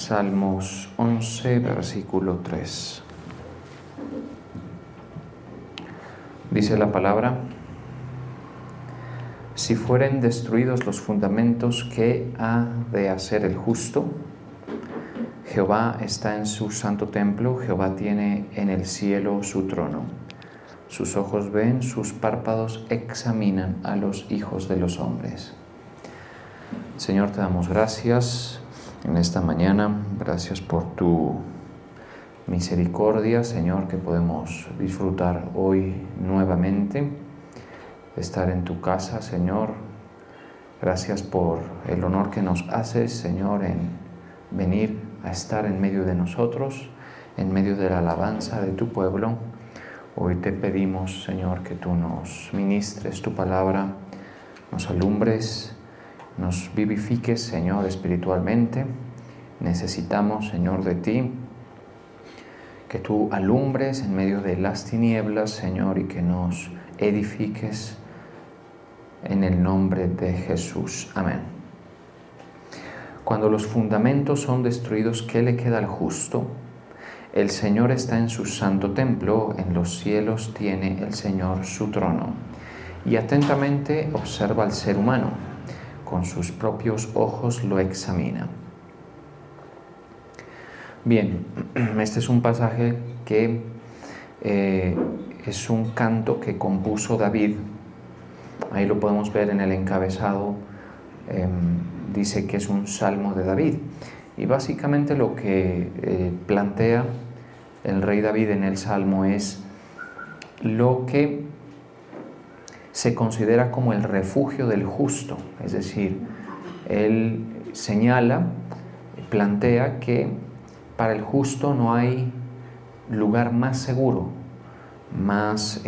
Salmos 11, versículo 3. Dice la palabra: si fueren destruidos los fundamentos, ¿qué ha de hacer el justo? Jehová está en su santo templo, Jehová tiene en el cielo su trono. Sus ojos ven, sus párpados examinan a los hijos de los hombres. Señor, te damos gracias en esta mañana, gracias por tu misericordia, Señor, que podemos disfrutar hoy nuevamente, estar en tu casa, Señor. Gracias por el honor que nos haces, Señor, en venir a estar en medio de nosotros, en medio de la alabanza de tu pueblo. Hoy te pedimos, Señor, que tú nos ministres tu palabra, nos alumbres, nos vivifiques, Señor, espiritualmente. Necesitamos, Señor, de ti, que tú alumbres en medio de las tinieblas, Señor, y que nos edifiques en el nombre de Jesús. Amén. Cuando los fundamentos son destruidos, ¿qué le queda al justo? El Señor está en su santo templo, en los cielos tiene el Señor su trono. Y atentamente observa al ser humano, con sus propios ojos lo examina. Bien, este es un pasaje que es un canto que compuso David. Ahí lo podemos ver en el encabezado, dice que es un salmo de David. Y básicamente lo que plantea el rey David en el salmo es lo que se considera como el refugio del justo. Es decir, él señala, plantea que para el justo no hay lugar más seguro, más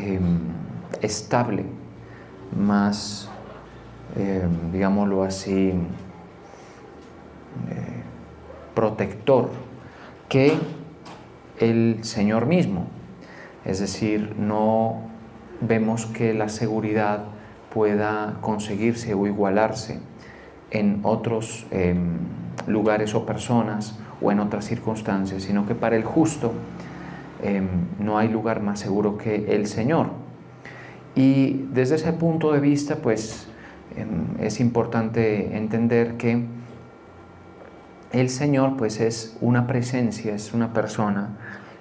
estable, más, digámoslo así, protector que el Señor mismo. Es decir, no vemos que la seguridad pueda conseguirse o igualarse en otros lugares o personas o en otras circunstancias, sino que para el justo no hay lugar más seguro que el Señor. Y desde ese punto de vista, pues es importante entender que el Señor pues es una presencia, es una persona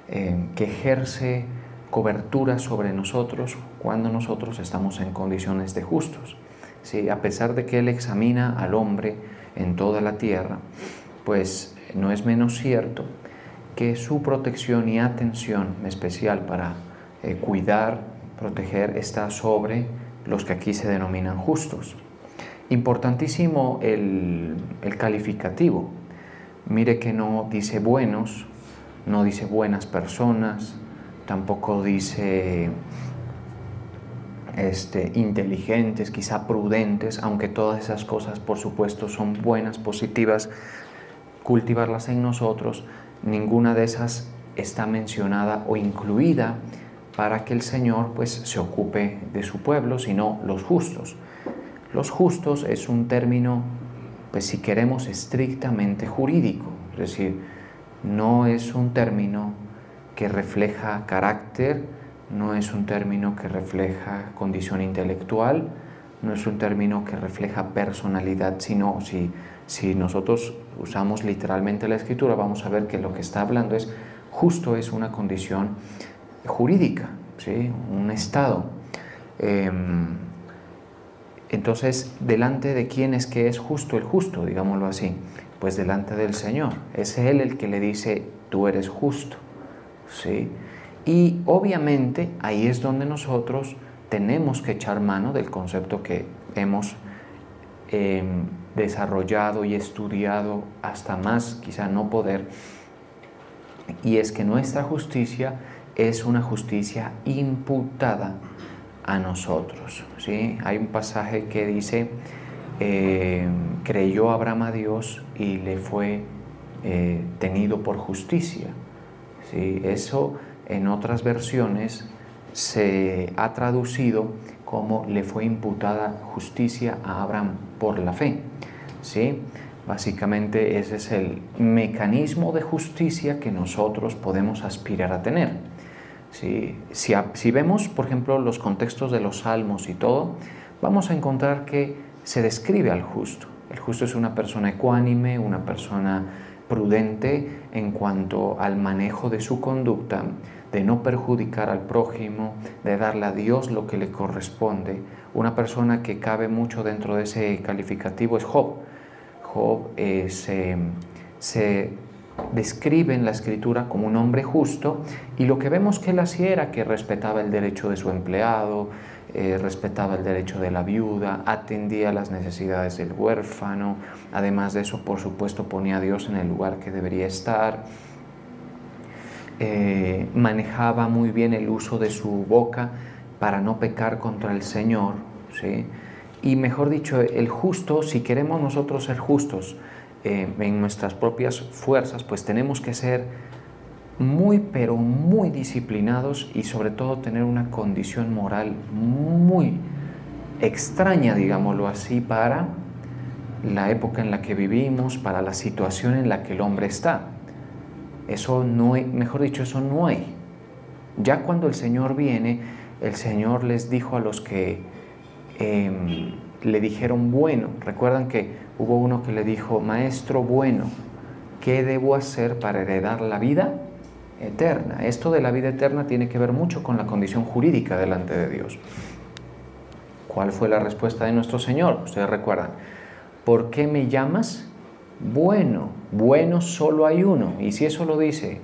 que ejerce cobertura sobre nosotros cuando nosotros estamos en condiciones de justos. ¿Sí? A pesar de que Él examina al hombre en toda la tierra, pues no es menos cierto que su protección y atención especial para cuidar, proteger, está sobre los que aquí se denominan justos. Importantísimo el calificativo. Mire que no dice buenos, no dice buenas personas, tampoco dice inteligentes, quizá prudentes, aunque todas esas cosas por supuesto son buenas, positivas, cultivarlas en nosotros. Ninguna de esas está mencionada o incluida para que el Señor pues se ocupe de su pueblo, sino los justos. Los justos es un término, pues si queremos, estrictamente jurídico, es decir, no es un término que refleja carácter, no es un término que refleja condición intelectual, no es un término que refleja personalidad, sino si nosotros usamos literalmente la Escritura, vamos a ver que lo que está hablando es justo, es una condición jurídica, ¿sí? Un estado. Entonces, ¿delante de quién es que es justo el justo? Digámoslo así. Pues delante del Señor. Es Él el que le dice, tú eres justo. ¿Sí? Y obviamente ahí es donde nosotros tenemos que echar mano del concepto que hemos desarrollado y estudiado hasta más, quizá no poder, y es que nuestra justicia es una justicia imputada a nosotros, ¿sí? Hay un pasaje que dice, creyó Abraham a Dios y le fue tenido por justicia, ¿sí? Eso en otras versiones se ha traducido como le fue imputada justicia a Abraham por la fe, ¿sí? Básicamente ese es el mecanismo de justicia que nosotros podemos aspirar a tener. Si vemos, por ejemplo, los contextos de los salmos y todo, vamos a encontrar que se describe al justo. El justo es una persona ecuánime, una persona prudente en cuanto al manejo de su conducta, de no perjudicar al prójimo, de darle a Dios lo que le corresponde. Una persona que cabe mucho dentro de ese calificativo es Job. Job se describe en la Escritura como un hombre justo, y lo que vemos que él hacía era que respetaba el derecho de su empleado, respetaba el derecho de la viuda, atendía las necesidades del huérfano. Además de eso, por supuesto, ponía a Dios en el lugar que debería estar. Manejaba muy bien el uso de su boca para no pecar contra el Señor, ¿sí? Y mejor dicho, el justo, si queremos nosotros ser justos en nuestras propias fuerzas, pues tenemos que ser muy, pero muy disciplinados, y sobre todo tener una condición moral muy extraña, digámoslo así, para la época en la que vivimos, para la situación en la que el hombre está. Eso no hay, mejor dicho, eso no hay. Ya cuando el Señor viene, el Señor les dijo a los que le dijeron bueno. Recuerdan que hubo uno que le dijo: Maestro bueno, ¿qué debo hacer para heredar la vida eterna? Esto de la vida eterna tiene que ver mucho con la condición jurídica delante de Dios. ¿Cuál fue la respuesta de nuestro Señor? Ustedes recuerdan: ¿por qué me llamas bueno? Bueno solo hay uno. Y si eso lo dice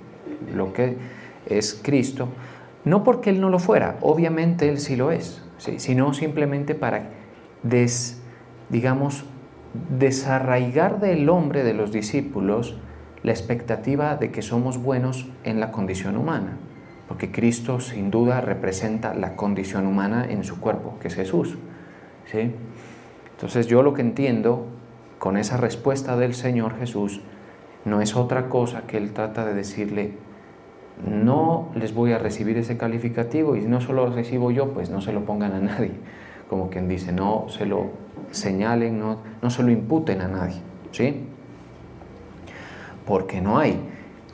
lo que es Cristo, no porque Él no lo fuera, obviamente Él sí lo es, ¿sí? Sino simplemente para desarraigar del hombre, de los discípulos, la expectativa de que somos buenos en la condición humana, porque Cristo sin duda representa la condición humana en su cuerpo, que es Jesús, ¿sí? Entonces yo lo que entiendo con esa respuesta del Señor Jesús no es otra cosa que Él trata de decirle: no les voy a recibir ese calificativo, y no solo lo recibo yo, pues no se lo pongan a nadie, como quien dice, no se lo señalen, no se lo imputen a nadie, ¿sí? Porque no hay.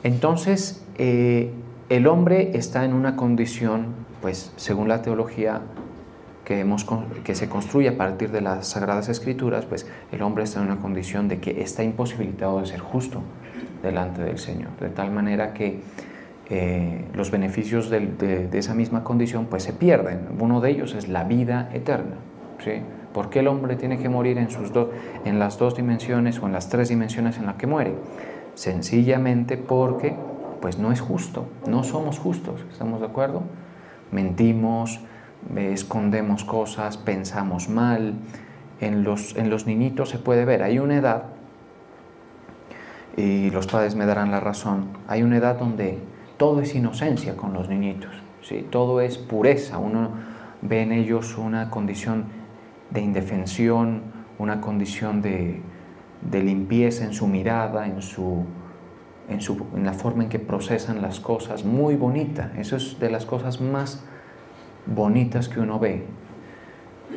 Entonces el hombre está en una condición, pues según la teología que se construye a partir de las Sagradas Escrituras, pues el hombre está en una condición de que está imposibilitado de ser justo delante del Señor, de tal manera que los beneficios de esa misma condición pues se pierden. Uno de ellos es la vida eterna, ¿sí? ¿Por qué el hombre tiene que morir en las dos dimensiones o en las tres dimensiones en las que muere? Sencillamente porque pues no es justo, no somos justos, ¿estamos de acuerdo? Mentimos, escondemos cosas, pensamos mal. En los niñitos se puede ver, hay una edad, y los padres me darán la razón, hay una edad donde todo es inocencia con los niñitos, ¿sí? Todo es pureza. Uno ve en ellos una condición de indefensión, una condición de limpieza en su mirada, en la forma en que procesan las cosas, muy bonita. Eso es de las cosas más bonitas que uno ve.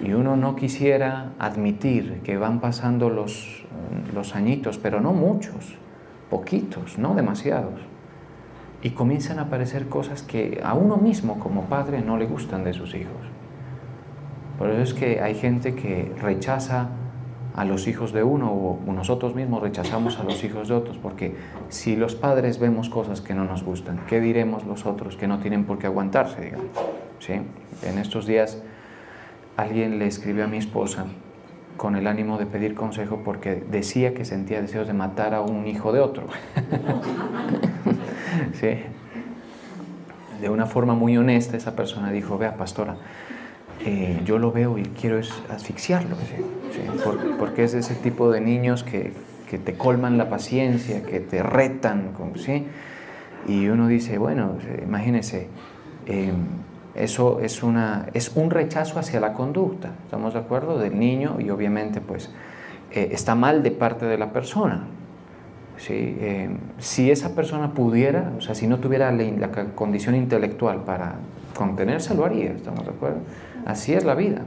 Y uno no quisiera admitir que van pasando los añitos, pero no muchos, poquitos, no demasiados. Y comienzan a aparecer cosas que a uno mismo como padre no le gustan de sus hijos. Por eso es que hay gente que rechaza a los hijos de uno, o nosotros mismos rechazamos a los hijos de otros, porque si los padres vemos cosas que no nos gustan, ¿qué diremos los otros que no tienen por qué aguantarse, digamos? ¿Sí? En estos días alguien le escribió a mi esposa con el ánimo de pedir consejo porque decía que sentía deseos de matar a un hijo de otro. ¿Sí? De una forma muy honesta esa persona dijo: vea, pastora, yo lo veo y quiero asfixiarlo, ¿sí? ¿Sí? Porque es ese tipo de niños que te colman la paciencia, que te retan, ¿sí? Y uno dice, bueno, imagínese, eso es un rechazo hacia la conducta, ¿estamos de acuerdo? Del niño, y obviamente pues está mal de parte de la persona, ¿sí? Si esa persona pudiera, o sea, si no tuviera la condición intelectual para contenerse, lo haría, ¿estamos de acuerdo? Así es la vida.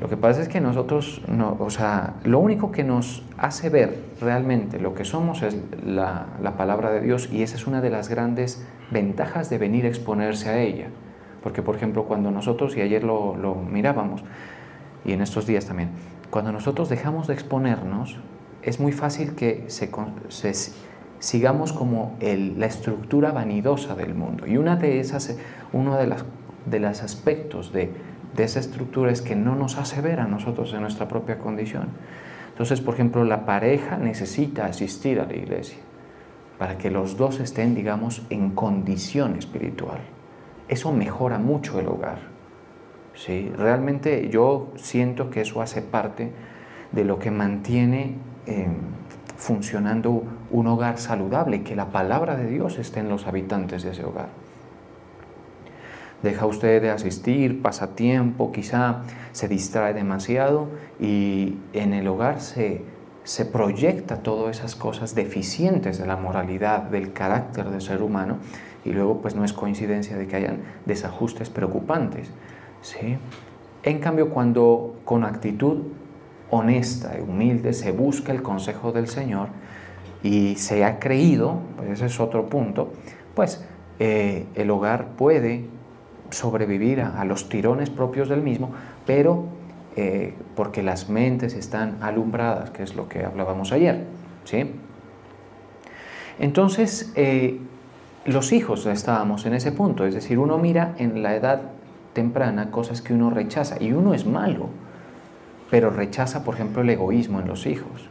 Lo que pasa es que nosotros, no, o sea, lo único que nos hace ver realmente lo que somos es la palabra de Dios, y esa es una de las grandes ventajas de venir a exponerse a ella. Porque, por ejemplo, cuando nosotros, y ayer lo mirábamos, y en estos días también, cuando nosotros dejamos de exponernos, es muy fácil que sigamos como la estructura vanidosa del mundo. Y uno de los aspectos de esa estructura es que no nos hace ver a nosotros en nuestra propia condición. Entonces, por ejemplo, la pareja necesita asistir a la iglesia para que los dos estén, digamos, en condición espiritual. Eso mejora mucho el hogar, ¿sí? Realmente yo siento que eso hace parte de lo que mantiene funcionando un hogar saludable, que la palabra de Dios esté en los habitantes de ese hogar. Deja usted de asistir, pasa tiempo, quizá se distrae demasiado, y en el hogar se proyecta todas esas cosas deficientes de la moralidad, del carácter del ser humano, y luego pues no es coincidencia de que hayan desajustes preocupantes, ¿sí? En cambio, cuando con actitud honesta y humilde se busca el consejo del Señor y se ha creído, pues ese es otro punto, pues el hogar puede sobrevivir a los tirones propios del mismo, pero porque las mentes están alumbradas, que es lo que hablábamos ayer, ¿sí? Entonces, los hijos estábamos en ese punto, es decir, uno mira en la edad temprana cosas que uno rechaza, y uno es malo, pero rechaza, por ejemplo, el egoísmo en los hijos,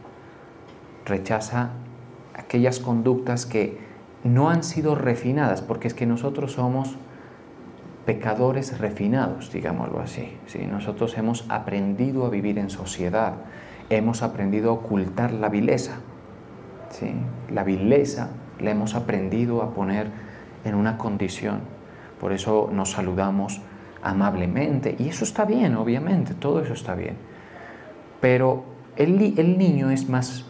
rechaza aquellas conductas que no han sido refinadas, porque es que nosotros somos pecadores refinados, digámoslo así, ¿sí? Nosotros hemos aprendido a vivir en sociedad, hemos aprendido a ocultar la vileza, ¿sí? La vileza la hemos aprendido a poner en una condición, por eso nos saludamos amablemente, y eso está bien, obviamente, todo eso está bien, pero el niño es más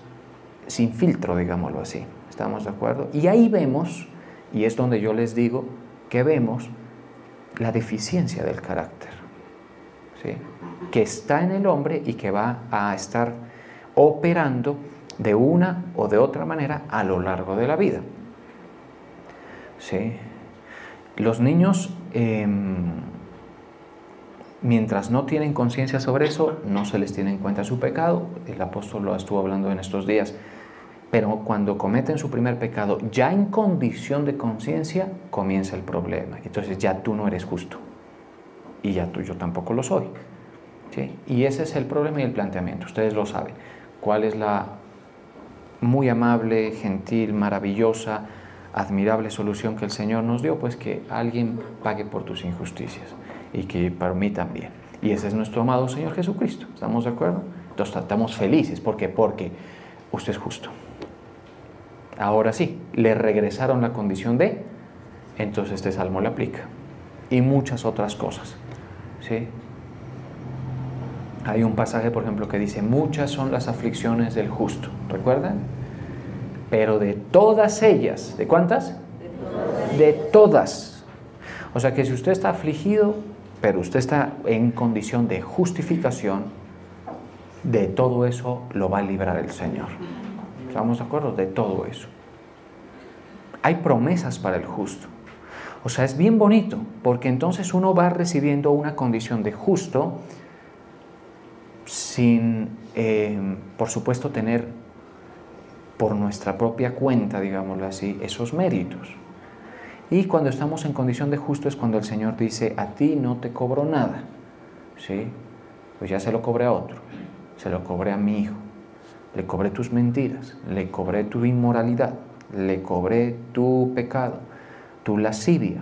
sin filtro, digámoslo así, ¿estamos de acuerdo? Y ahí vemos, y es donde yo les digo que vemos la deficiencia del carácter, ¿sí? Que está en el hombre y que va a estar operando de una o de otra manera a lo largo de la vida, ¿sí? Los niños, mientras no tienen conciencia sobre eso, no se les tiene en cuenta su pecado. El apóstol lo estuvo hablando en estos días. Pero cuando cometen su primer pecado, ya en condición de conciencia, comienza el problema. Entonces ya tú no eres justo. Y ya yo tampoco lo soy, ¿sí? Y ese es el problema y el planteamiento. Ustedes lo saben. ¿Cuál es la muy amable, gentil, maravillosa, admirable solución que el Señor nos dio? Pues que alguien pague por tus injusticias. Y que para mí también. Y ese es nuestro amado Señor Jesucristo. ¿Estamos de acuerdo? Entonces estamos felices. ¿Por qué? Porque usted es justo. Ahora sí, le regresaron la condición de, entonces este salmo le aplica. Y muchas otras cosas, ¿sí? Hay un pasaje, por ejemplo, que dice, muchas son las aflicciones del justo, ¿recuerdan? Pero de todas ellas, ¿de cuántas? De todas. O sea que si usted está afligido, pero usted está en condición de justificación, de todo eso lo va a librar el Señor. ¿Estamos de acuerdo? De todo eso. Hay promesas para el justo. O sea, es bien bonito, porque entonces uno va recibiendo una condición de justo sin, por supuesto, tener por nuestra propia cuenta, digámoslo así, esos méritos. Y cuando estamos en condición de justo es cuando el Señor dice, a ti no te cobro nada, ¿sí? Pues ya se lo cobré a otro, se lo cobré a mi hijo. Le cobré tus mentiras, le cobré tu inmoralidad, le cobré tu pecado, tu lascivia,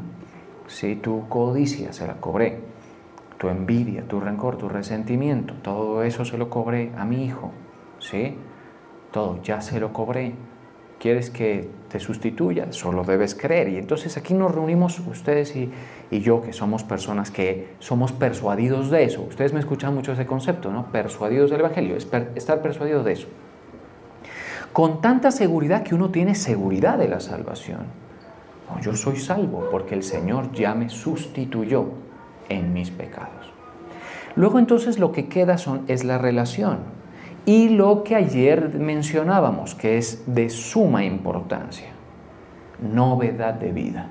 ¿sí? Tu codicia, se la cobré, tu envidia, tu rencor, tu resentimiento, todo eso se lo cobré a mi hijo, ¿sí? Todo, ya se lo cobré. ¿Quieres que te sustituya? Solo debes creer. Y entonces aquí nos reunimos ustedes y yo, que somos personas que somos persuadidos de eso. Ustedes me escuchan mucho ese concepto, ¿no? Persuadidos del Evangelio, estar persuadido de eso. Con tanta seguridad que uno tiene seguridad de la salvación. No, yo soy salvo porque el Señor ya me sustituyó en mis pecados. Luego entonces lo que queda es la relación y lo que ayer mencionábamos, que es de suma importancia, novedad de vida.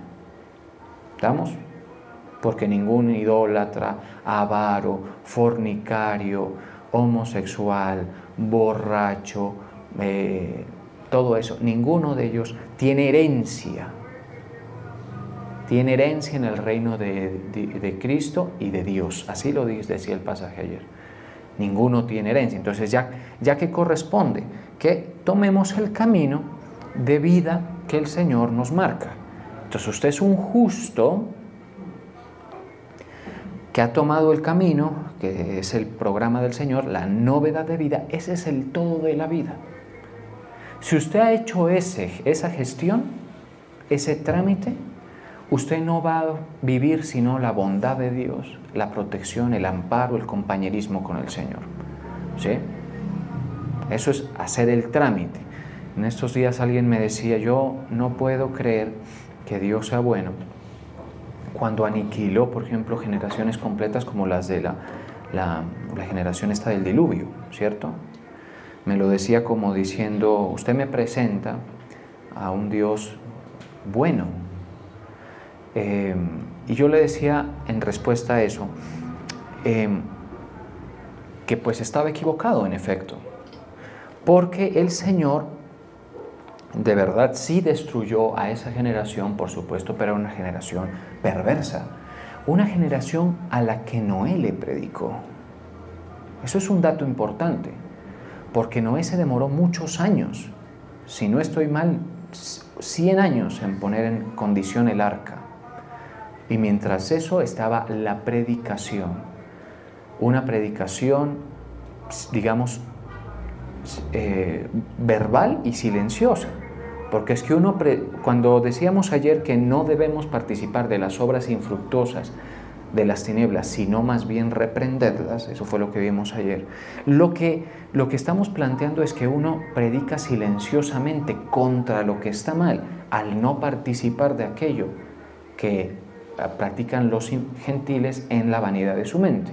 ¿Estamos? Porque ningún idólatra, avaro, fornicario, homosexual, borracho, todo eso, ninguno de ellos tiene herencia. Tiene herencia en el reino de Cristo y de Dios. Así lo decía el pasaje ayer. Ninguno tiene herencia. Entonces ya que corresponde que tomemos el camino de vida que el Señor nos marca. Entonces usted es un justo que ha tomado el camino, que es el programa del Señor, la novedad de vida. Ese es el todo de la vida. Si usted ha hecho esa gestión, ese trámite, usted no va a vivir sino la bondad de Dios, la protección, el amparo, el compañerismo con el Señor. ¿Sí? Eso es hacer el trámite. En estos días alguien me decía, yo no puedo creer que Dios sea bueno cuando aniquiló, por ejemplo, generaciones completas como las de la generación esta del diluvio, ¿cierto? Me lo decía como diciendo, usted me presenta a un Dios bueno. Y yo le decía en respuesta a eso, que pues estaba equivocado en efecto, porque el Señor de verdad sí destruyó a esa generación, por supuesto, pero una generación perversa, una generación a la que Noé le predicó. Eso es un dato importante, porque Noé se demoró muchos años, si no estoy mal, 100 años en poner en condición el arca. Y mientras eso estaba la predicación, una predicación, digamos, verbal y silenciosa. Porque es que cuando decíamos ayer que no debemos participar de las obras infructuosas de las tinieblas, sino más bien reprenderlas, eso fue lo que vimos ayer, lo que estamos planteando es que uno predica silenciosamente contra lo que está mal, al no participar de aquello que practican los gentiles en la vanidad de su mente.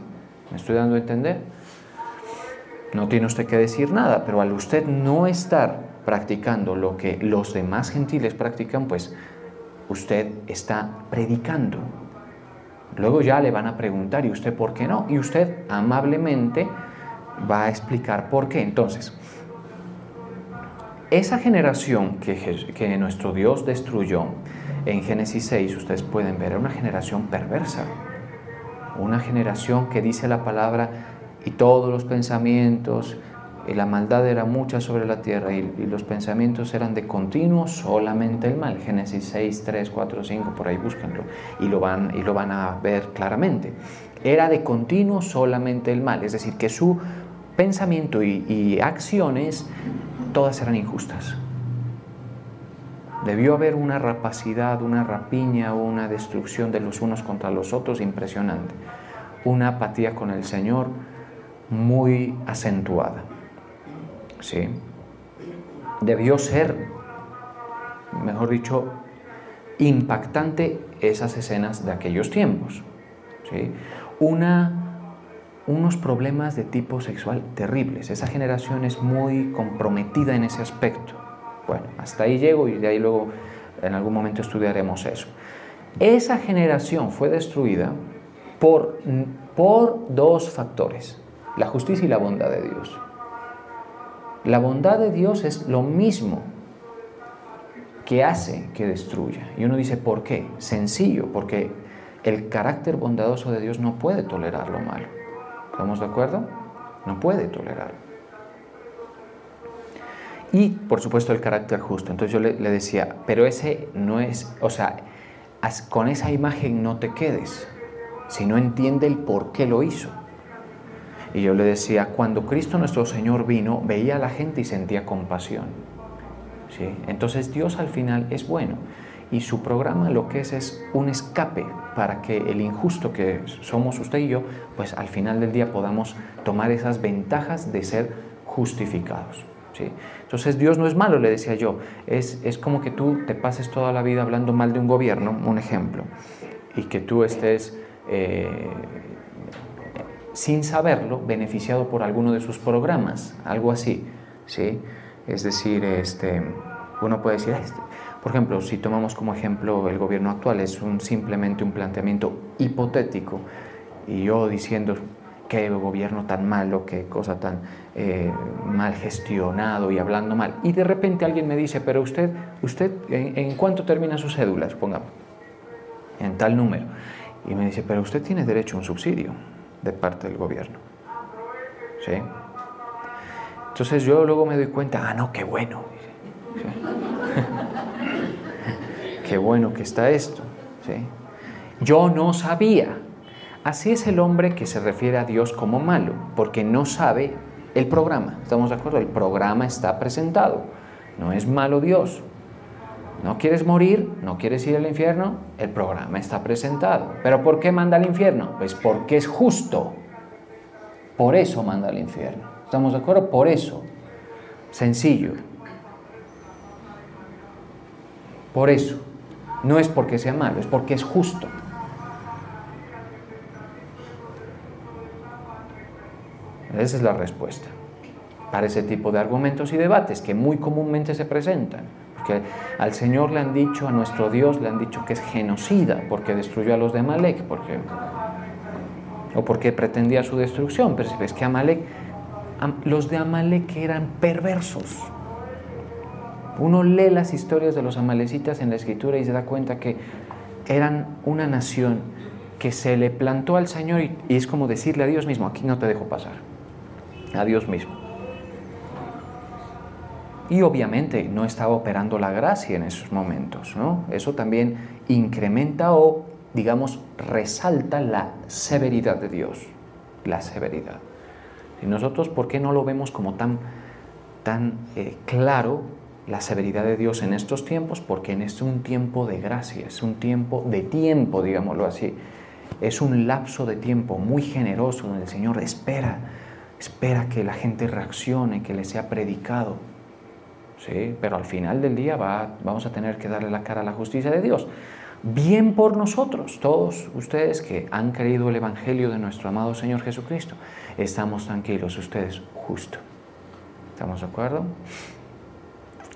¿Me estoy dando a entender? No tiene usted que decir nada, pero al usted no estar practicando lo que los demás gentiles practican, pues usted está predicando. Luego ya le van a preguntar, ¿y usted por qué no? Y usted amablemente va a explicar por qué. Entonces, esa generación que nuestro Dios destruyó en Génesis 6, ustedes pueden ver, era una generación perversa, una generación que dice la palabra, y todos los pensamientos, y la maldad era mucha sobre la tierra, y los pensamientos eran de continuo solamente el mal. Génesis 6, 3, 4, 5, por ahí búsquenlo, y lo van a ver claramente. Era de continuo solamente el mal, es decir, que su pensamiento y acciones, todas eran injustas. Debió haber una rapacidad, una rapiña, una destrucción de los unos contra los otros impresionante. Una apatía con el Señor muy acentuada. ¿Sí? Debió ser, mejor dicho, impactante esas escenas de aquellos tiempos. ¿Sí? Unos problemas de tipo sexual terribles. Esa generación es muy comprometida en ese aspecto. Bueno, hasta ahí llego y de ahí luego en algún momento estudiaremos eso. Esa generación fue destruida por dos factores: la justicia y la bondad de Dios. La bondad de Dios es lo mismo que hace que destruya. Y uno dice, ¿por qué? Sencillo, porque el carácter bondadoso de Dios no puede tolerar lo malo. ¿Estamos de acuerdo? No puede tolerarlo. Y, por supuesto, el carácter justo. Entonces yo le decía, pero ese no es, o sea, con esa imagen no te quedes, si no entiende el por qué lo hizo. Y yo le decía, cuando Cristo nuestro Señor vino, veía a la gente y sentía compasión. ¿Sí? Entonces Dios al final es bueno, y su programa lo que es un escape para que el injusto que somos usted y yo, pues al final del día podamos tomar esas ventajas de ser justificados. ¿Sí? Entonces Dios no es malo, le decía yo, es como que tú te pases toda la vida hablando mal de un gobierno, un ejemplo, y que tú estés sin saberlo, beneficiado por alguno de sus programas, algo así, ¿sí? Es decir, uno puede decir, por ejemplo, si tomamos como ejemplo el gobierno actual, es simplemente un planteamiento hipotético, y yo diciendo qué gobierno tan malo, qué cosa tan mal gestionado y hablando mal, y de repente alguien me dice, pero usted ¿en cuánto termina su cédula? Supongamos, en tal número, y me dice, pero usted tiene derecho a un subsidio de parte del gobierno, ¿sí? Entonces yo luego me doy cuenta, no, qué bueno, ¿sí? Qué bueno que está esto, ¿sí? Yo no sabía. Así es el hombre que se refiere a Dios como malo, porque no sabe el programa. ¿Estamos de acuerdo? El programa está presentado. No es malo Dios. ¿No quieres morir? ¿No quieres ir al infierno? El programa está presentado. ¿Pero por qué manda al infierno? Pues porque es justo. Por eso manda al infierno. ¿Estamos de acuerdo? Por eso. Sencillo. Por eso. No es porque sea malo, es porque es justo. Esa es la respuesta para ese tipo de argumentos y debates que muy comúnmente se presentan. Porque al Señor le han dicho, a nuestro Dios le han dicho que es genocida porque destruyó a los de Amalek, o porque pretendía su destrucción. Pero si ves que los de Amalek eran perversos. Uno lee las historias de los amalecitas en la Escritura y se da cuenta que eran una nación que se le plantó al Señor y es como decirle a Dios mismo, aquí no te dejo pasar. A Dios mismo. Y obviamente no estaba operando la gracia en esos momentos, ¿no? Eso también incrementa o, digamos, resalta la severidad de Dios, la severidad. Y nosotros, ¿por qué no lo vemos como tan claro la severidad de Dios en estos tiempos? Porque es un tiempo de gracia, es un tiempo, digámoslo así. Es un lapso de tiempo muy generoso donde el Señor espera que la gente reaccione, que le sea predicado, ¿sí? Pero al final del día vamos a tener que darle la cara a la justicia de Dios. Bien por nosotros, todos ustedes que han creído el Evangelio de nuestro amado Señor Jesucristo. Estamos tranquilos, ustedes justo. ¿Estamos de acuerdo?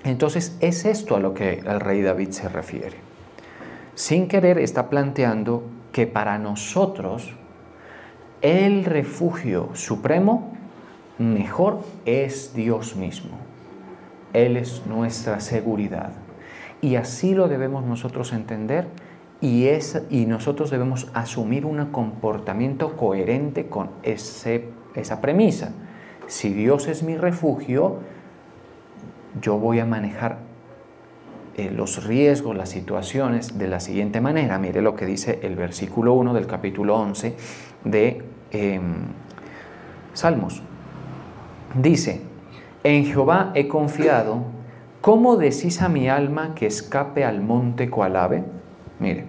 Entonces es esto a lo que el rey David se refiere. Sin querer está planteando que para nosotros el refugio supremo mejor es Dios mismo. Él es nuestra seguridad. Y así lo debemos nosotros entender y nosotros debemos asumir un comportamiento coherente con esa premisa. Si Dios es mi refugio, yo voy a manejar los riesgos, las situaciones de la siguiente manera. Mire lo que dice el versículo 1 del capítulo 11 de Salmos. Dice, en Jehová he confiado, ¿cómo decís a mi alma que escape al monte cual ave? Mire,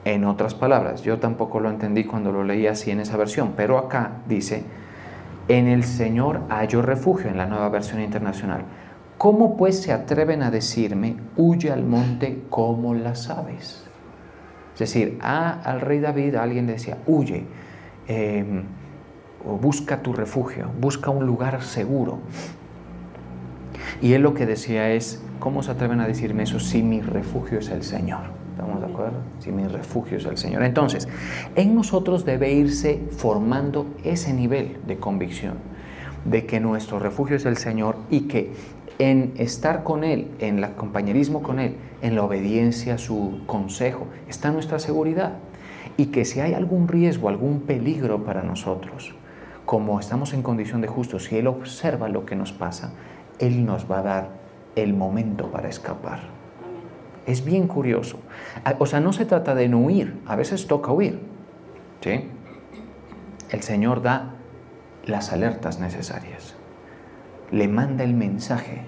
en otras palabras, yo tampoco lo entendí cuando lo leí así en esa versión, pero acá dice, en el Señor hallo refugio, en la Nueva Versión Internacional. ¿Cómo pues se atreven a decirme, huye al monte como las aves? Es decir, al rey David alguien le decía, huye, o busca tu refugio, busca un lugar seguro. Y él lo que decía es, ¿cómo se atreven a decirme eso si mi refugio es el Señor? ¿Estamos de acuerdo? Si mi refugio es el Señor. Entonces, en nosotros debe irse formando ese nivel de convicción de que nuestro refugio es el Señor y que en estar con Él, en el compañerismo con Él, en la obediencia a su consejo, está nuestra seguridad. Y que si hay algún riesgo, algún peligro para nosotros, como estamos en condición de justos, si Él observa lo que nos pasa, Él nos va a dar el momento para escapar. Es bien curioso. O sea, no se trata de no huir, a veces toca huir, ¿sí? El Señor da las alertas necesarias. Le manda el mensaje,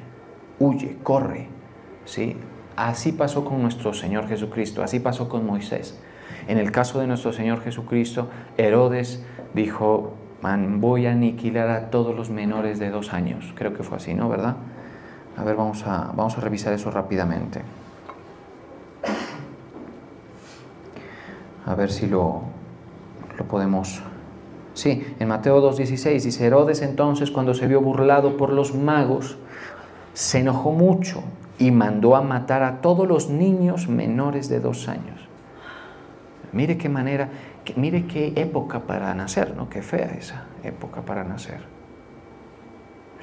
huye, corre, ¿sí? Así pasó con nuestro Señor Jesucristo, así pasó con Moisés. En el caso de nuestro Señor Jesucristo, Herodes dijo, voy a aniquilar a todos los menores de 2 años. Creo que fue así, ¿no? ¿Verdad? A ver, vamos a revisar eso rápidamente. A ver si lo podemos Sí, en Mateo 2:16 dice: Herodes entonces, cuando se vio burlado por los magos, se enojó mucho y mandó a matar a todos los niños menores de 2 años. Mire qué manera, mire qué época para nacer, ¿no? Qué fea esa época para nacer.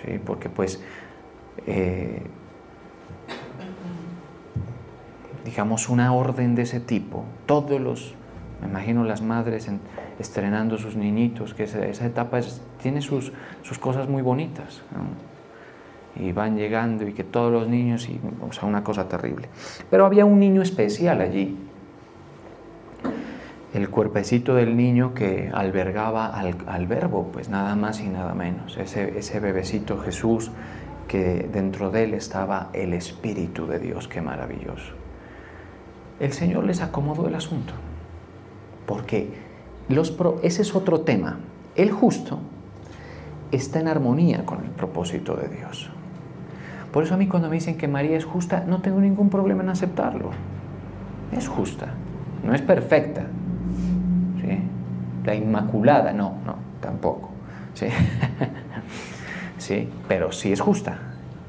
Sí, porque pues, digamos, una orden de ese tipo, me imagino las madres estrenando sus niñitos, que esa etapa tiene sus cosas muy bonitas, ¿no? Y van llegando y que todos los niños, o sea, una cosa terrible. Pero había un niño especial allí, el cuerpecito del niño que albergaba al Verbo, pues nada más y nada menos, ese bebecito Jesús, que dentro de él estaba el Espíritu de Dios. Qué maravilloso. El Señor les acomodó el asunto, porque ese es otro tema. El justo está en armonía con el propósito de Dios. Por eso a mí cuando me dicen que María es justa, no tengo ningún problema en aceptarlo. Es justa, no es perfecta, ¿sí? La Inmaculada, no, tampoco, ¿sí? Sí, pero sí es justa,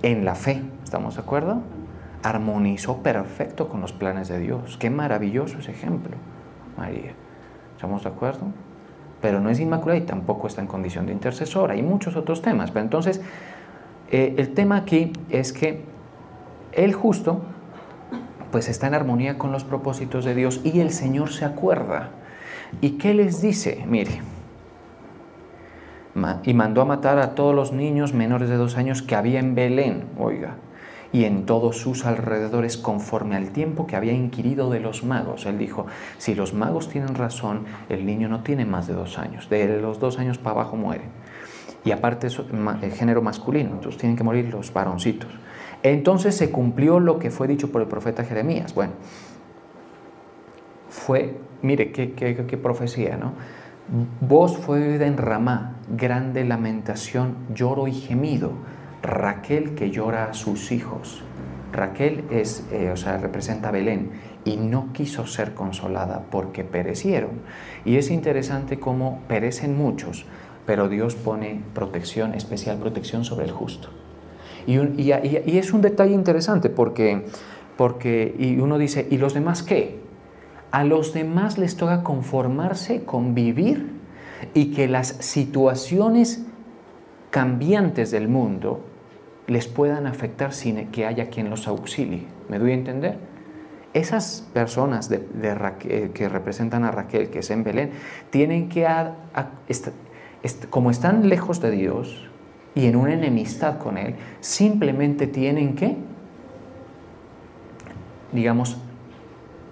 en la fe, ¿estamos de acuerdo? Armonizó perfecto con los planes de Dios. Qué maravilloso ese ejemplo, María. ¿Estamos de acuerdo? Pero no es inmaculada y tampoco está en condición de intercesora. Hay muchos otros temas. Pero entonces, el tema aquí es que el justo, pues está en armonía con los propósitos de Dios y el Señor se acuerda. ¿Y qué les dice? Mire, y mandó a matar a todos los niños menores de 2 años que había en Belén, oiga, y en todos sus alrededores, conforme al tiempo que había inquirido de los magos. Él dijo: si los magos tienen razón, el niño no tiene más de 2 años, de los 2 años para abajo mueren. Y aparte es el género masculino, entonces tienen que morir los varoncitos. Entonces se cumplió lo que fue dicho por el profeta Jeremías. Bueno, mire qué profecía, ¿no? Voz fue oída en Ramá, grande lamentación, lloro y gemido. Raquel que llora a sus hijos. Raquel representa a Belén, y no quiso ser consolada porque perecieron. Y es interesante cómo perecen muchos, pero Dios pone especial protección sobre el justo. Y es un detalle interesante porque uno dice: ¿y los demás qué? A los demás les toca conformarse, convivir, y que las situaciones cambiantes del mundo les puedan afectar sin que haya quien los auxilie. ¿Me doy a entender? Esas personas que representan a Raquel, que es en Belén, tienen que, como están lejos de Dios y en una enemistad con Él, simplemente tienen que, digamos,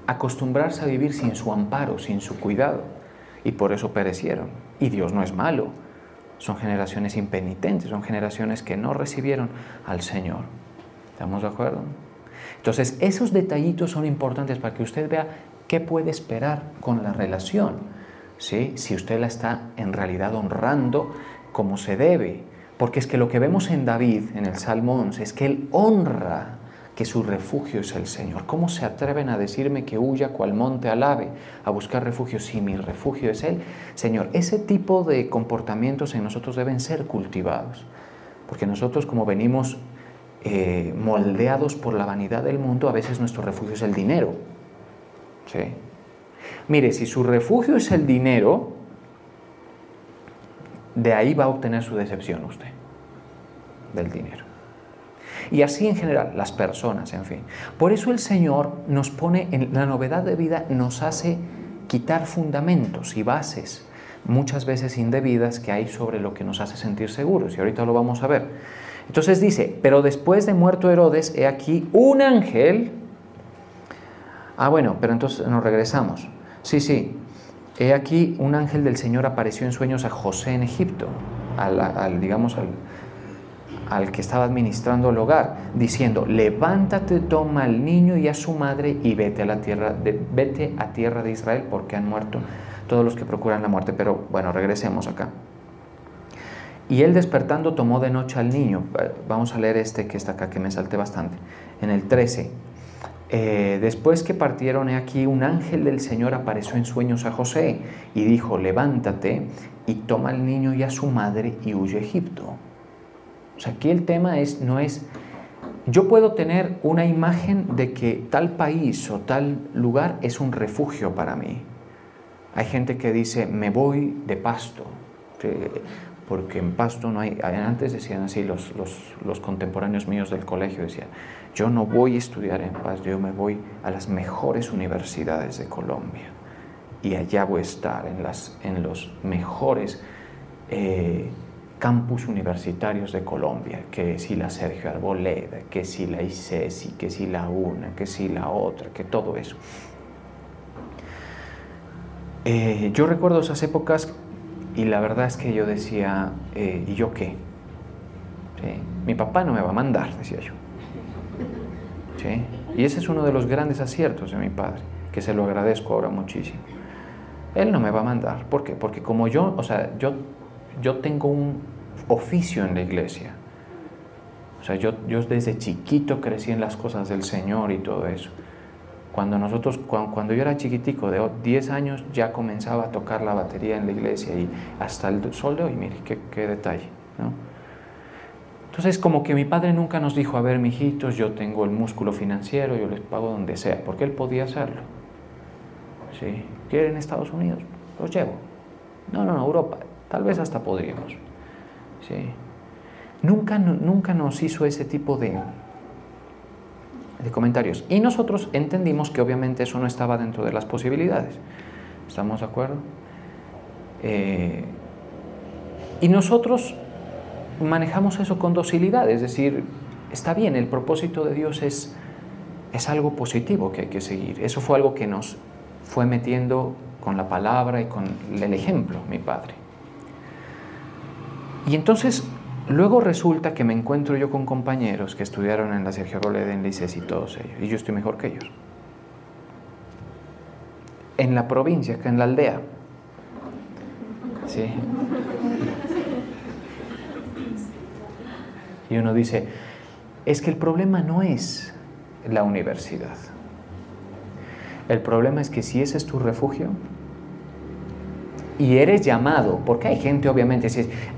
acostumbrarse a vivir sin su amparo, sin su cuidado, y por eso perecieron. Y Dios no es malo. Son generaciones impenitentes, son generaciones que no recibieron al Señor. ¿Estamos de acuerdo? Entonces, esos detallitos son importantes para que usted vea qué puede esperar con la relación, ¿sí? Si usted la está en realidad honrando como se debe. Porque es que lo que vemos en David, en el Salmo 11, es que él honra que su refugio es el Señor. ¿Cómo se atreven a decirme que huya cual monte al ave a buscar refugio si mi refugio es Él? Señor, ese tipo de comportamientos en nosotros deben ser cultivados, porque nosotros, como venimos moldeados por la vanidad del mundo, a veces nuestro refugio es el dinero. ¿Sí? Mire, si su refugio es el dinero, de ahí va a obtener su decepción usted, del dinero. Y así en general, las personas, en fin. Por eso el Señor nos pone en la novedad de vida, nos hace quitar fundamentos y bases, muchas veces indebidas, que hay sobre lo que nos hace sentir seguros. Y ahorita lo vamos a ver. Entonces dice: pero después de muerto Herodes, he aquí un ángel. Pero entonces nos regresamos. Sí. He aquí un ángel del Señor apareció en sueños a José en Egipto, al que estaba administrando el hogar, diciendo: levántate, toma al niño y a su madre y vete a tierra de Israel, porque han muerto todos los que procuran la muerte. Pero bueno, regresemos acá. Y él, despertando, tomó de noche al niño. Vamos a leer que está acá, que me salté bastante. En el 13. Después que partieron, he aquí, un ángel del Señor apareció en sueños a José y dijo: levántate y toma al niño y a su madre y huye a Egipto. O sea, aquí el tema no es, yo puedo tener una imagen de que tal país o tal lugar es un refugio para mí. Hay gente que dice: me voy de Pasto, porque en Pasto no hay. Antes decían así los contemporáneos míos del colegio, decían: yo no voy a estudiar en Pasto, yo me voy a las mejores universidades de Colombia y allá voy a estar en los mejores campus universitarios de Colombia, que si la Sergio Arboleda, que si la ICESI, que si la una, que si la otra, que todo eso. Yo recuerdo esas épocas y la verdad es que yo decía: ¿y yo qué? ¿Sí? Mi papá no me va a mandar, decía yo. ¿Sí? Y ese es uno de los grandes aciertos de mi padre, que se lo agradezco ahora muchísimo. Él no me va a mandar. ¿Por qué? Porque como yo, o sea, yo tengo un oficio en la iglesia. O sea, yo desde chiquito crecí en las cosas del Señor y todo eso. Cuando yo era chiquitico, de 10 años, ya comenzaba a tocar la batería en la iglesia y hasta el sol de hoy, mire, qué detalle, ¿no? Entonces, como que mi padre nunca nos dijo: a ver, mijitos, yo tengo el músculo financiero, yo les pago donde sea, porque él podía hacerlo. ¿Sí? ¿Quieren Estados Unidos? Los llevo. No, Europa, tal vez hasta podríamos. ¿Sí? Nunca nos hizo ese tipo de comentarios. Y nosotros entendimos que obviamente eso no estaba dentro de las posibilidades. ¿Estamos de acuerdo? Y nosotros manejamos eso con docilidad, es decir, está bien, el propósito de Dios es algo positivo que hay que seguir. Eso fue algo que nos fue metiendo con la palabra y con el ejemplo, mi padre. Y entonces, luego resulta que me encuentro yo con compañeros que estudiaron en la Sergio Arboleda, en la ICESI y todos ellos, y yo estoy mejor que ellos. En la provincia, acá en la aldea. ¿Sí? Y uno dice: es que el problema no es la universidad. El problema es que si ese es tu refugio y eres llamado, porque hay gente obviamente,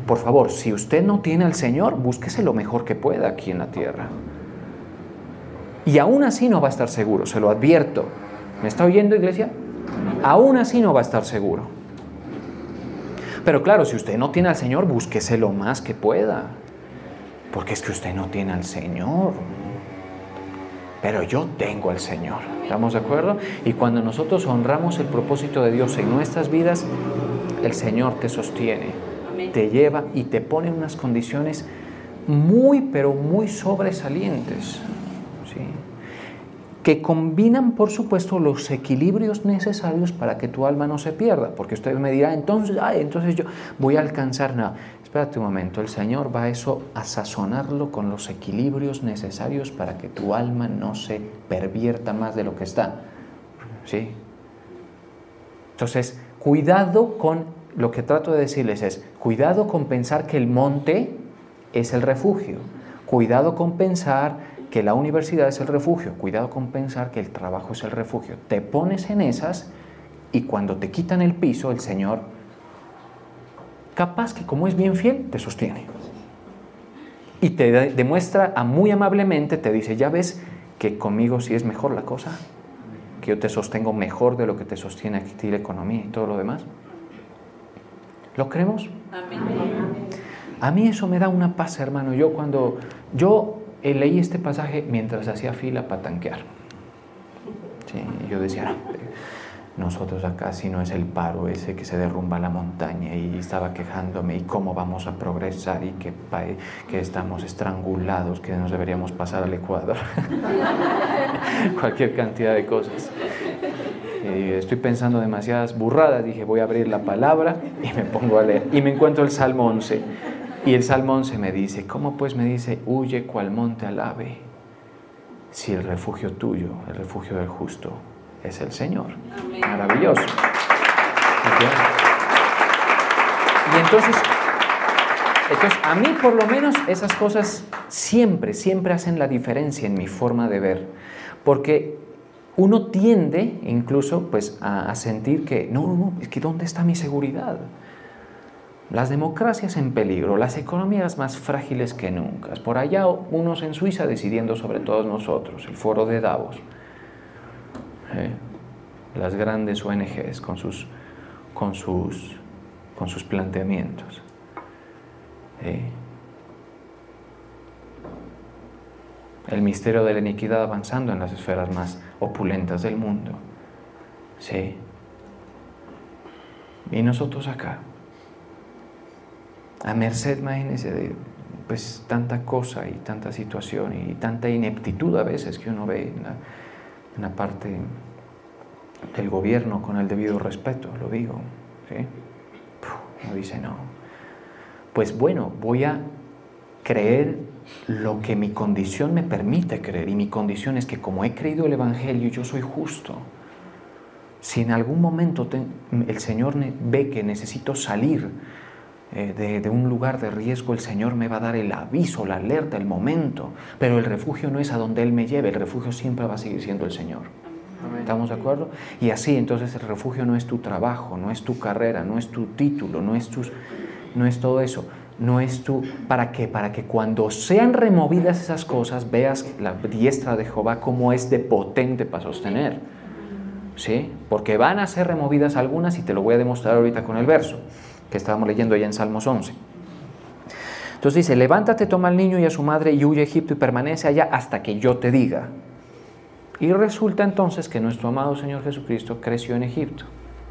por favor, si usted no tiene al Señor, búsquese lo mejor que pueda aquí en la tierra. Y aún así no va a estar seguro, se lo advierto. ¿Me está oyendo, iglesia? Aún así no va a estar seguro. Pero claro, si usted no tiene al Señor, búsquese lo más que pueda. Porque es que usted no tiene al Señor. Pero yo tengo al Señor. ¿Estamos de acuerdo? Y cuando nosotros honramos el propósito de Dios en nuestras vidas, el Señor te sostiene, te lleva y te pone en unas condiciones muy, pero muy sobresalientes. ¿Sí? Que combinan, por supuesto, los equilibrios necesarios para que tu alma no se pierda. Porque usted me dirá: entonces yo voy a alcanzar nada. Espérate un momento, el Señor va a sazonarlo con los equilibrios necesarios para que tu alma no se pervierta más de lo que está. ¿Sí? Entonces, cuidado con, lo que trato de decirles es, cuidado con pensar que el monte es el refugio. Cuidado con pensar que la universidad es el refugio. Cuidado con pensar que el trabajo es el refugio. Te pones en esas y cuando te quitan el piso, el Señor, capaz que como es bien fiel, te sostiene. Y te demuestra muy amablemente, te dice: ya ves que conmigo sí es mejor la cosa, que yo te sostengo mejor de lo que te sostiene aquí la economía y todo lo demás. ¿Lo creemos? Amén. A mí eso me da una paz, hermano. Yo cuando leí este pasaje mientras hacía fila para tanquear. Sí, yo decía: nosotros acá si no es el paro ese que se derrumba la montaña, y estaba quejándome, y cómo vamos a progresar, y que estamos estrangulados, que nos deberíamos pasar al Ecuador. Cualquier cantidad de cosas. Estoy pensando demasiadas burradas. Dije: voy a abrir la palabra y me pongo a leer. Y me encuentro el Salmo 11. Y el Salmo 11 me dice: ¿cómo pues? Me dice: huye cual monte al ave, si el refugio tuyo, el refugio del justo, es el Señor. Amén. Maravilloso. ¿Okay? Y entonces a mí por lo menos esas cosas siempre hacen la diferencia en mi forma de ver. Porque uno tiende incluso pues, a sentir que no, es que ¿dónde está mi seguridad? Las democracias en peligro, las economías más frágiles que nunca. Por allá unos en Suiza decidiendo sobre todos nosotros, el foro de Davos. Las grandes ONGs con sus planteamientos. El misterio de la iniquidad avanzando en las esferas más opulentas del mundo. ¿Sí? Y nosotros acá, a merced, imagínense, de pues, tanta cosa y tanta situación y tanta ineptitud a veces que uno ve en la parte del gobierno, con el debido respeto, lo digo. ¿Sí? Uno dice, no. Pues bueno, voy a creer lo que mi condición me permite creer, y mi condición es que como he creído el Evangelio, yo soy justo. Si en algún momento el Señor ve que necesito salir de un lugar de riesgo, el Señor me va a dar el aviso, la alerta, el momento, pero el refugio no es a donde Él me lleve, el refugio siempre va a seguir siendo el Señor. ¿Estamos de acuerdo? Y así, entonces, el refugio no es tu trabajo, no es tu carrera, no es tu título, no es todo eso. No es tú, ¿para qué? Para que cuando sean removidas esas cosas, veas la diestra de Jehová cómo es de potente para sostener. ¿Sí? Porque van a ser removidas algunas, y te lo voy a demostrar ahorita con el verso que estábamos leyendo allá en Salmos 11. Entonces dice, levántate, toma al niño y a su madre y huye a Egipto y permanece allá hasta que yo te diga. Y resulta entonces que nuestro amado Señor Jesucristo creció en Egipto.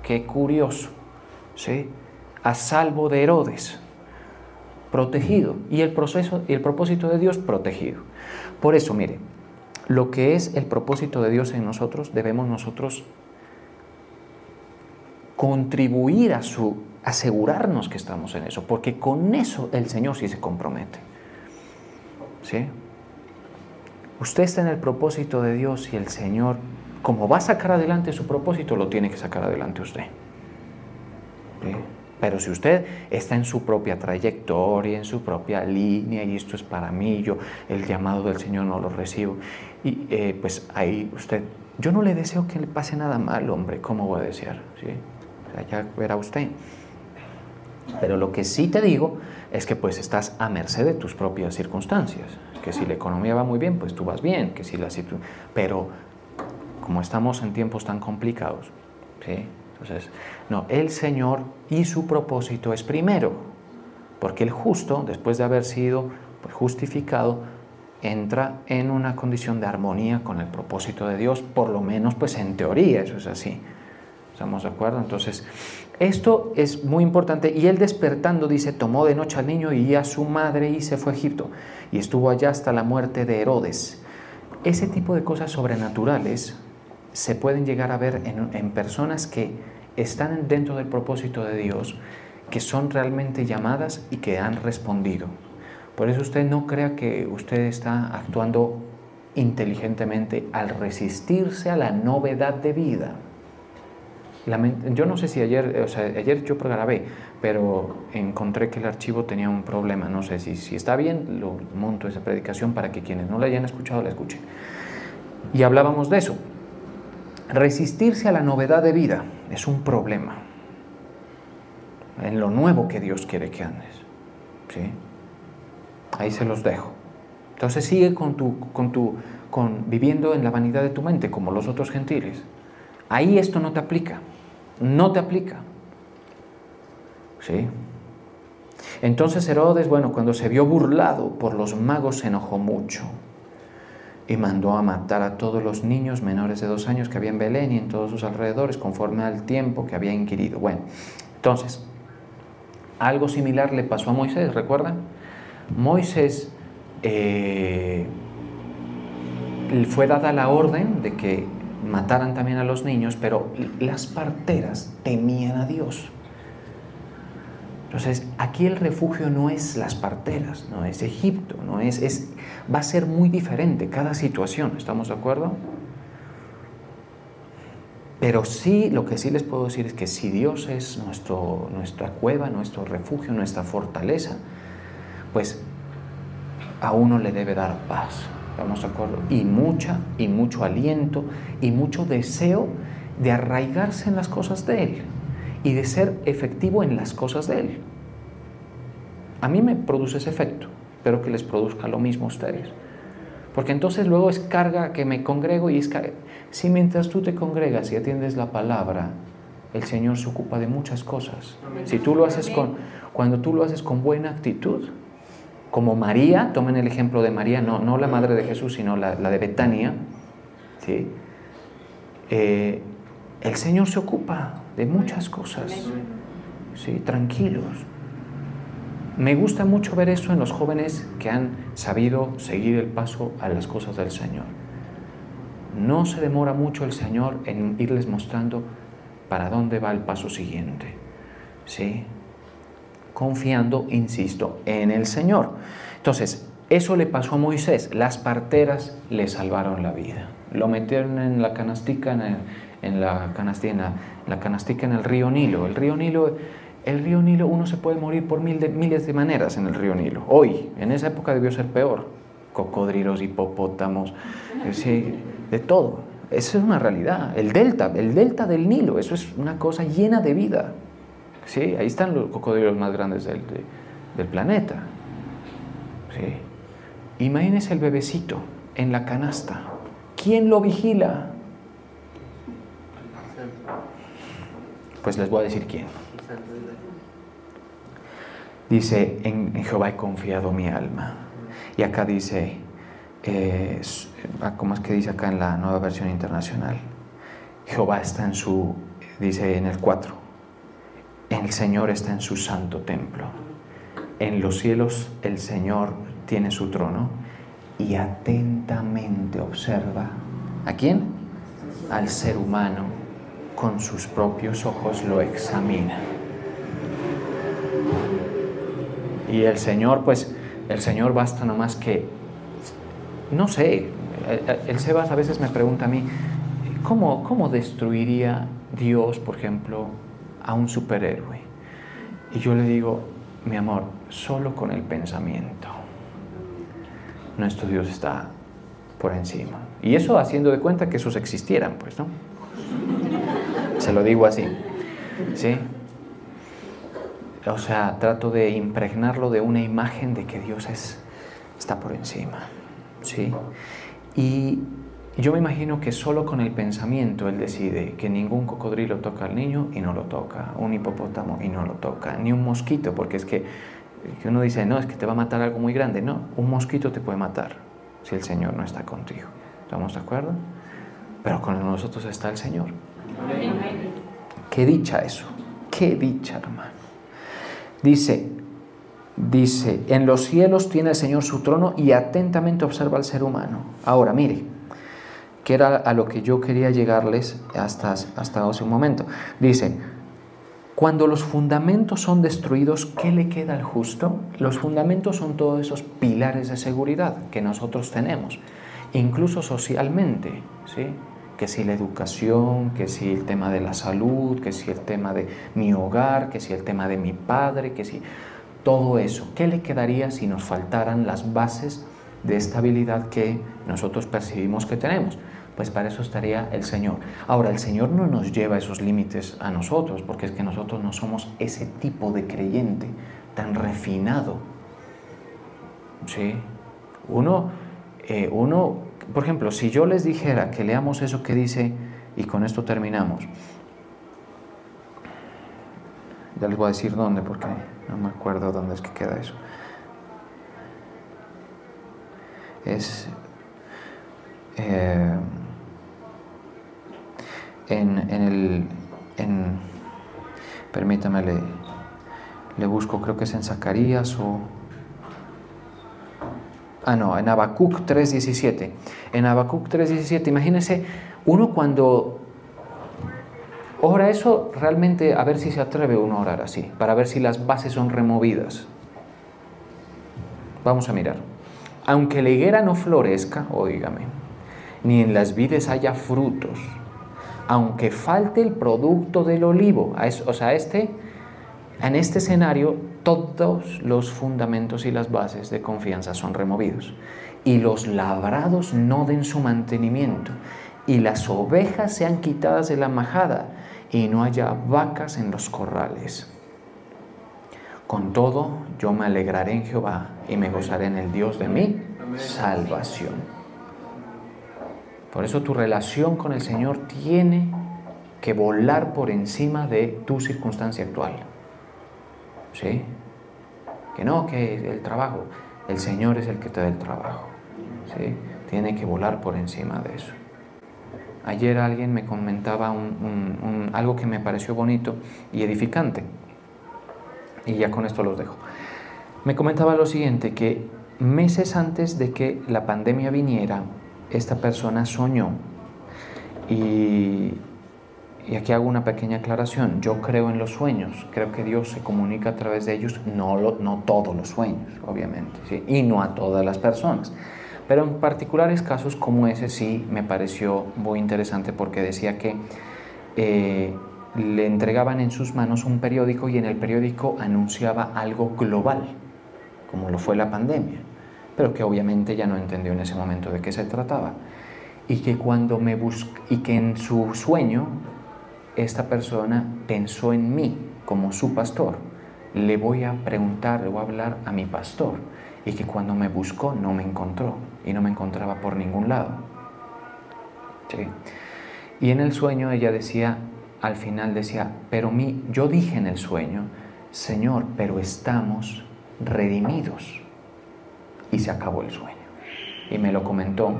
Qué curioso, ¿sí? A salvo de Herodes, protegido, y el propósito de Dios protegido. Por eso, mire, lo que es el propósito de Dios en nosotros, debemos nosotros contribuir a asegurarnos que estamos en eso, porque con eso el Señor sí se compromete. ¿Sí? Usted está en el propósito de Dios y el Señor, como va a sacar adelante su propósito, lo tiene que sacar adelante usted. ¿Sí? Pero si usted está en su propia trayectoria, en su propia línea, y esto es para mí, yo el llamado del Señor no lo recibo, y pues ahí usted, yo no le deseo que le pase nada mal, hombre, ¿cómo voy a desear? ¿Sí? O sea, ya verá usted. Pero lo que sí te digo es que pues estás a merced de tus propias circunstancias, que si la economía va muy bien, pues tú vas bien, que si pero como estamos en tiempos tan complicados, ¿sí? Entonces, no, el Señor y su propósito es primero, porque el justo, después de haber sido pues, justificado, entra en una condición de armonía con el propósito de Dios, por lo menos pues en teoría eso es así. ¿Estamos de acuerdo? Entonces, esto es muy importante. Y él despertando, dice, tomó de noche al niño y a su madre y se fue a Egipto, y estuvo allá hasta la muerte de Herodes. Ese tipo de cosas sobrenaturales se pueden llegar a ver en personas que están dentro del propósito de Dios, que son realmente llamadas y que han respondido. Por eso usted no crea que usted está actuando inteligentemente al resistirse a la novedad de vida. Yo no sé si ayer yo grabé, pero encontré que el archivo tenía un problema. No sé si está bien, lo monto esa predicación para que quienes no la hayan escuchado la escuchen. Y hablábamos de eso. Resistirse a la novedad de vida es un problema en lo nuevo que Dios quiere que andes. ¿Sí? Ahí se los dejo. Entonces sigue viviendo en la vanidad de tu mente como los otros gentiles. Ahí esto no te aplica. No te aplica. ¿Sí? Entonces Herodes, cuando se vio burlado por los magos, se enojó mucho y mandó a matar a todos los niños menores de 2 años que había en Belén y en todos sus alrededores, conforme al tiempo que había inquirido. Entonces, algo similar le pasó a Moisés, ¿recuerdan? Moisés fue dada la orden de que mataran también a los niños, pero las parteras temían a Dios. Entonces, aquí el refugio no es las parteras, no es Egipto, va a ser muy diferente cada situación, ¿estamos de acuerdo? Pero sí, lo que sí les puedo decir es que si Dios es nuestra cueva, nuestro refugio, nuestra fortaleza, pues a uno le debe dar paz. ¿estamos de acuerdo? Y mucho aliento y mucho deseo de arraigarse en las cosas de Él y de ser efectivo en las cosas de Él. A mí me produce ese efecto, espero que les produzca lo mismo a ustedes. Porque entonces luego es carga que me congrego y es carga. Si mientras tú te congregas y atiendes la palabra, el Señor se ocupa de muchas cosas. Si tú lo haces cuando tú lo haces con buena actitud, como María, tomen el ejemplo de María, no la madre de Jesús, sino la de Betania, ¿sí? El Señor se ocupa de muchas cosas, ¿sí? Tranquilos. Me gusta mucho ver eso en los jóvenes que han sabido seguir el paso a las cosas del Señor. No se demora mucho el Señor en irles mostrando para dónde va el paso siguiente, ¿sí? Confiando, insisto, en el Señor. Entonces, eso le pasó a Moisés. Las parteras le salvaron la vida. Lo metieron en la canastica, en la canastica en el río Nilo. El río Nilo, uno se puede morir por miles de maneras en el río Nilo. Hoy, en esa época debió ser peor. Cocodrilos, hipopótamos, sí, de todo. Esa es una realidad. El delta del Nilo, eso es una cosa llena de vida. Sí, ahí están los cocodrilos más grandes del planeta. Sí. Imagínense el bebecito en la canasta. ¿Quién lo vigila? Pues les voy a decir quién. Dice, en Jehová he confiado mi alma. Y acá dice, ¿cómo es que dice acá en la Nueva Versión Internacional? Jehová está dice en el 4, el Señor está en su santo templo. En los cielos el Señor tiene su trono y atentamente observa, ¿a quién? Al ser humano, con sus propios ojos lo examina. Y el Señor basta nomás que, no sé, el Sebas a veces me pregunta a mí, ¿cómo destruiría Dios, por ejemplo, a un superhéroe? Y yo le digo, mi amor, solo con el pensamiento. Nuestro Dios está por encima. Y eso haciendo de cuenta que esos existieran, pues, ¿no? Se lo digo así, ¿sí? O sea, trato de impregnarlo de una imagen de que Dios está por encima, ¿sí? Y yo me imagino que solo con el pensamiento Él decide que ningún cocodrilo toca al niño y no lo toca, un hipopótamo y no lo toca, ni un mosquito, porque es que uno dice, no, es que te va a matar algo muy grande. No, un mosquito te puede matar si el Señor no está contigo. ¿Estamos de acuerdo? Pero con nosotros está el Señor. Amén. Qué dicha eso, qué dicha, hermano. Dice, en los cielos tiene el Señor su trono y atentamente observa al ser humano. Ahora, mire, que era a lo que yo quería llegarles hasta hace un momento. Dice, cuando los fundamentos son destruidos, ¿qué le queda al justo? Los fundamentos son todos esos pilares de seguridad que nosotros tenemos, incluso socialmente, ¿sí? Que si la educación, que si el tema de la salud, que si el tema de mi hogar, que si el tema de mi padre, que si todo eso. ¿Qué le quedaría si nos faltaran las bases de estabilidad que nosotros percibimos que tenemos? Pues para eso estaría el Señor. Ahora, el Señor no nos lleva esos límites a nosotros, porque es que nosotros no somos ese tipo de creyente tan refinado. ¿Sí? Uno, por ejemplo, si yo les dijera que leamos eso que dice, y con esto terminamos, ya les voy a decir dónde, porque no me acuerdo dónde es que queda eso. Permítame, le busco, creo que es en Zacarías o... en Habacuc 3:17. En Habacuc 3:17, imagínense, uno cuando ora eso, realmente a ver si se atreve uno a orar así, para ver si las bases son removidas. Vamos a mirar. Aunque la higuera no florezca, óigame, ni en las vides haya frutos, aunque falte el producto del olivo, o sea, en este escenario todos los fundamentos y las bases de confianza son removidos. y los labrados no den su mantenimiento, y las ovejas sean quitadas de la majada, y no haya vacas en los corrales. Con todo, yo me alegraré en Jehová, y me gozaré en el Dios de mi salvación. Por eso tu relación con el Señor tiene que volar por encima de tu circunstancia actual. ¿Sí? Que no, que el trabajo. El Señor es el que te da el trabajo. ¿Sí? Tiene que volar por encima de eso. Ayer alguien me comentaba algo que me pareció bonito y edificante. Y ya con esto los dejo. Me comentaba lo siguiente, que meses antes de que la pandemia viniera, esta persona soñó. Y aquí hago una pequeña aclaración. Yo creo en los sueños. Creo que Dios se comunica a través de ellos. No todos los sueños, obviamente, ¿sí? Y no a todas las personas. Pero en particulares casos como ese sí me pareció muy interesante, porque decía que le entregaban en sus manos un periódico y en el periódico anunciaba algo global, como lo fue la pandemia, pero que obviamente ya no entendió en ese momento de qué se trataba. Y que y que en su sueño esta persona pensó en mí como su pastor. Le voy a preguntar, le voy a hablar a mi pastor. Y que cuando me buscó no me encontró, y no me encontraba por ningún lado. ¿Sí? Y en el sueño ella decía, al final decía, yo dije en el sueño, Señor, pero estamos redimidos. Y se acabó el sueño. Y me lo comentó.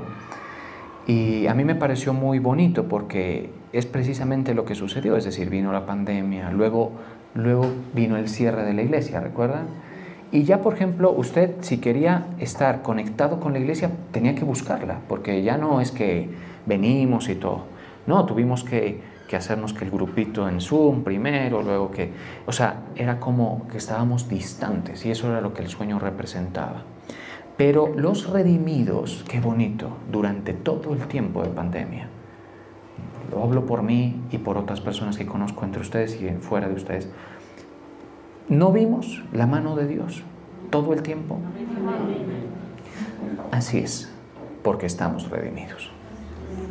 Y a mí me pareció muy bonito, porque es precisamente lo que sucedió. Es decir, vino la pandemia, luego vino el cierre de la iglesia, ¿recuerdan? Y ya, por ejemplo, usted, si quería estar conectado con la iglesia, tenía que buscarla, porque ya no es que venimos y todo. No, tuvimos que hacernos que el grupito en Zoom primero, luego que... O sea, era como que estábamos distantes, y eso era lo que el sueño representaba. Pero los redimidos, qué bonito, durante todo el tiempo de pandemia. Lo hablo por mí y por otras personas que conozco entre ustedes y fuera de ustedes. ¿No vimos la mano de Dios todo el tiempo? Así es, porque estamos redimidos.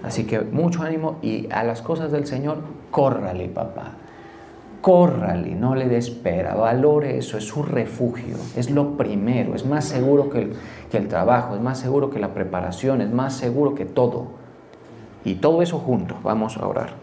Así que mucho ánimo, y a las cosas del Señor, córrale, papá. Córrale, no le dé espera, valore eso, es su refugio, es lo primero, es más seguro que el trabajo, es más seguro que la preparación, es más seguro que todo. Y todo eso junto, vamos a orar.